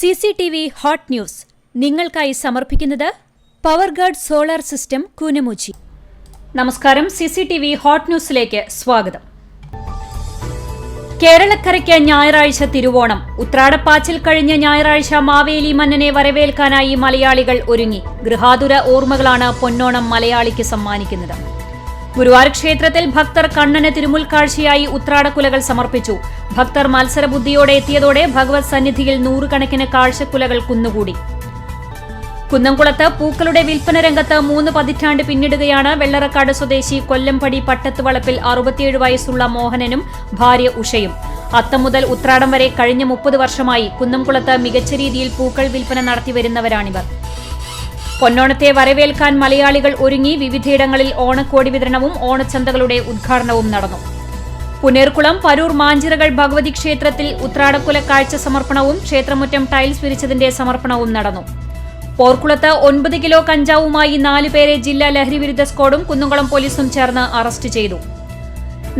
CCTV hot news നിങ്ങൾക്കായി സമർപ്പിക്കുന്നത് Powerguard solar system Koonamuchi. നമസ്കാരം. CCTV ഹോട്ട് ന്യൂസിലേക്ക് സ്വാഗതം. കേരളക്കരയ്ക്ക് ഞായറാഴ്ച തിരുവോണം. ഉത്രാടപ്പാച്ചിൽ കഴിഞ്ഞ ഞായറാഴ്ച മാവേലി മന്നനെ വരവേൽക്കാനായി മലയാളികൾ ഒരുങ്ങി. ഗൃഹാതുര ഓർമ്മകളാണ് പൊന്നോണം മലയാളിക്ക് സമ്മാനിക്കുന്നത്. ഗുരുവായൂർ ക്ഷേത്രത്തിൽ ഭക്തർ കണ്ണന് തിരുമുൽക്കാഴ്ചയായി ഉത്രാടക്കുലകൾ സമർപ്പിച്ചു. ഭക്തർ മത്സരബുദ്ധിയോടെ എത്തിയതോടെ ഭഗവത് സന്നിധിയിൽ നൂറുകണക്കിന് കാഴ്ചക്കുലകൾ കുന്നുകൂടി. കുന്നംകുളത്ത് പൂക്കളുടെ വിൽപ്പന രംഗത്ത് 3 പതിറ്റാണ്ട് പിന്നിടുകയാണ്. വെള്ളറക്കാട് സ്വദേശി കൊല്ലംപടി പട്ടത്ത് വളപ്പിൽ 67 വയസ്സുള്ള മോഹനനും ഭാര്യ ഉഷയും. അത്തം മുതൽ ഉത്രാടം വരെ കഴിഞ്ഞ 30 വർഷമായി കുന്നംകുളത്ത് മികച്ച രീതിയിൽ പൂക്കൾ വിൽപ്പന നടത്തിവരുന്നവരാണിവർ. പൊന്നോണത്തെ വരവേൽക്കാൻ മലയാളികൾ ഒരുങ്ങി. വിവിധയിടങ്ങളിൽ ഓണക്കോടി വിതരണവും ഓണച്ചന്തകളുടെ ഉദ്ഘാടനവും നടന്നു. പുനേർകുളം പരൂർ മാഞ്ചിറകൾ ഭഗവതി ക്ഷേത്രത്തിൽ ഉത്രാടക്കുല കാഴ്ച സമർപ്പണവും ക്ഷേത്രമുറ്റം ടൈൽസ് വിരിച്ചതിന്റെ സമർപ്പണവും നടന്നു. പോർക്കുളത്ത് 9 കിലോ കഞ്ചാവുമായി 4 പേരെ ജില്ലാ ലഹരിവിരുദ്ധ സ്ക്വാഡും കുന്നംകുളം പോലീസും ചേർന്ന് അറസ്റ്റ് ചെയ്തു.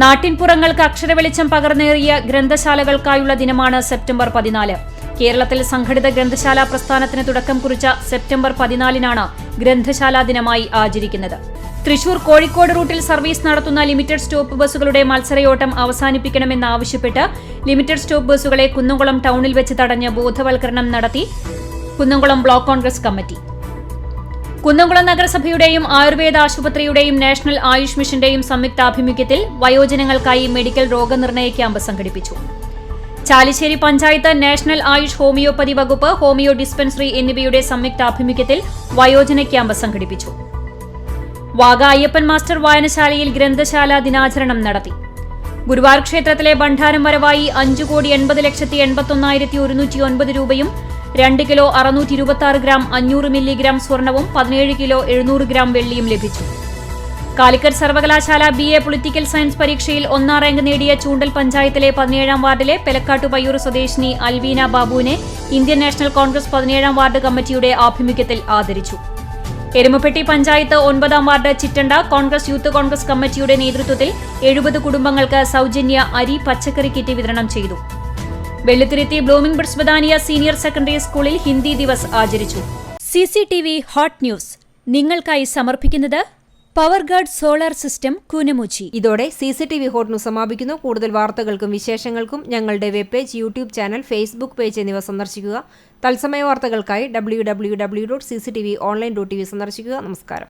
നാട്ടിൻപുറങ്ങൾക്ക് അക്ഷരവെളിച്ചം പകർന്നേറിയ ഗ്രന്ഥശാലകൾക്കായുള്ള ദിനമാണ് സെപ്റ്റംബർ 14. കേരളത്തിൽ സംഘടിത ഗ്രന്ഥശാല പ്രസ്ഥാനത്തിന് തുടക്കം കുറിച്ച സെപ്റ്റംബർ 14നാണ് ഗ്രന്ഥശാലാ ദിനമായി ആചരിക്കുന്നത്. തൃശൂർ കോഴിക്കോട് റൂട്ടിൽ സർവീസ് നടത്തുന്ന ലിമിറ്റഡ് സ്റ്റോപ്പ് ബസ്സുകളുടെ മത്സരയോട്ടം അവസാനിപ്പിക്കണമെന്നാവശ്യപ്പെട്ട് ലിമിറ്റഡ് സ്റ്റോപ്പ് ബസ്സുകളെ കുന്നംകുളം ടൌണിൽ വെച്ച് തടഞ്ഞ് ബോധവൽക്കരണം നടത്തി കുന്നംകുളം ബ്ലോക്ക് കോൺഗ്രസ് കമ്മിറ്റി. കുന്നംകുളം നഗരസഭയുടെയും ആയുർവേദ ആശുപത്രിയുടെയും നാഷണൽ ആയുഷ് മിഷന്റെയും സംയുക്താഭിമുഖ്യത്തിൽ വയോജനങ്ങൾക്കായി മെഡിക്കൽ രോഗനിർണയ ക്യാമ്പ് സംഘടിപ്പിച്ചു. ചാലിശ്ശേരി പഞ്ചായത്ത് നാഷണൽ ആയുഷ് ഹോമിയോപ്പതി വകുപ്പ്, ഹോമിയോ ഡിസ്പെൻസറി എന്നിവയുടെ സംയുക്താഭിമുഖ്യത്തിൽ വയോജന ക്യാമ്പ് സംഘടിപ്പിച്ചു. വാഗ അയ്യപ്പൻ മാസ്റ്റർ വായനശാലയിൽ ഗ്രന്ഥശാല ദിനാചരണം നടത്തി. ഗുരുവായൂർ ക്ഷേത്രത്തിലെ ഭണ്ഡാരം വരവായി 5,81,81,109 രൂപയും 2 കിലോ 626 ഗ്രാം 500 മില്ലിഗ്രാം സ്വർണവും 17 കിലോ 700 ഗ്രാം വെള്ളിയും ലഭിച്ചു. കാലിക്കറ്റ് സർവകലാശാല BA പൊളിറ്റിക്കൽ സയൻസ് പരീക്ഷയിൽ 1ാം റാങ്ക് നേടിയ ചൂണ്ടൽ പഞ്ചായത്തിലെ 17ാം വാർഡിലെ പെലക്കാട്ടുപയ്യൂർ സ്വദേശിനി അൽവീന ബാബുവിനെ ഇന്ത്യൻ നാഷണൽ കോൺഗ്രസ് 17ാം വാർഡ് കമ്മിറ്റിയുടെ ആഭിമുഖ്യത്തിൽ ആദരിച്ചു. എരുമപ്പെട്ടി പഞ്ചായത്ത് 9ാം വാർഡ് ചിറ്റണ്ട കോൺഗ്രസ് യൂത്ത് കോൺഗ്രസ് കമ്മിറ്റിയുടെ നേതൃത്വത്തിൽ 70 കുടുംബങ്ങൾക്ക് സൌജന്യ അരി പച്ചക്കറി കിറ്റ് വിതരണം ചെയ്തു. Vellithiruthi blooming birds Badania senior secondary സ്കൂളിൽ ഹിന്ദി ദിവസ് ആചരിച്ചു. CCTV ഹോട്ട് ന്യൂസ് നിങ്ങൾക്കായി സമർപ്പിക്കുന്നത് പവർഗാർഡ് സോളാർ സിസ്റ്റം കൂനമുച്ചി. ഇതോടെ CCTV ഹോട്ട് ന്യൂസ് സമാപിക്കുന്നു. കൂടുതൽ വാർത്തകൾക്കും വിശേഷങ്ങൾക്കും ഞങ്ങളുടെ web page, YouTube channel, Facebook page എന്നിവ സന്ദർശിക്കുക. തത്സമയ വാർത്തകൾക്കായി www.cctv.online.tv സന്ദർശിക്കുക. നമസ്കാരം.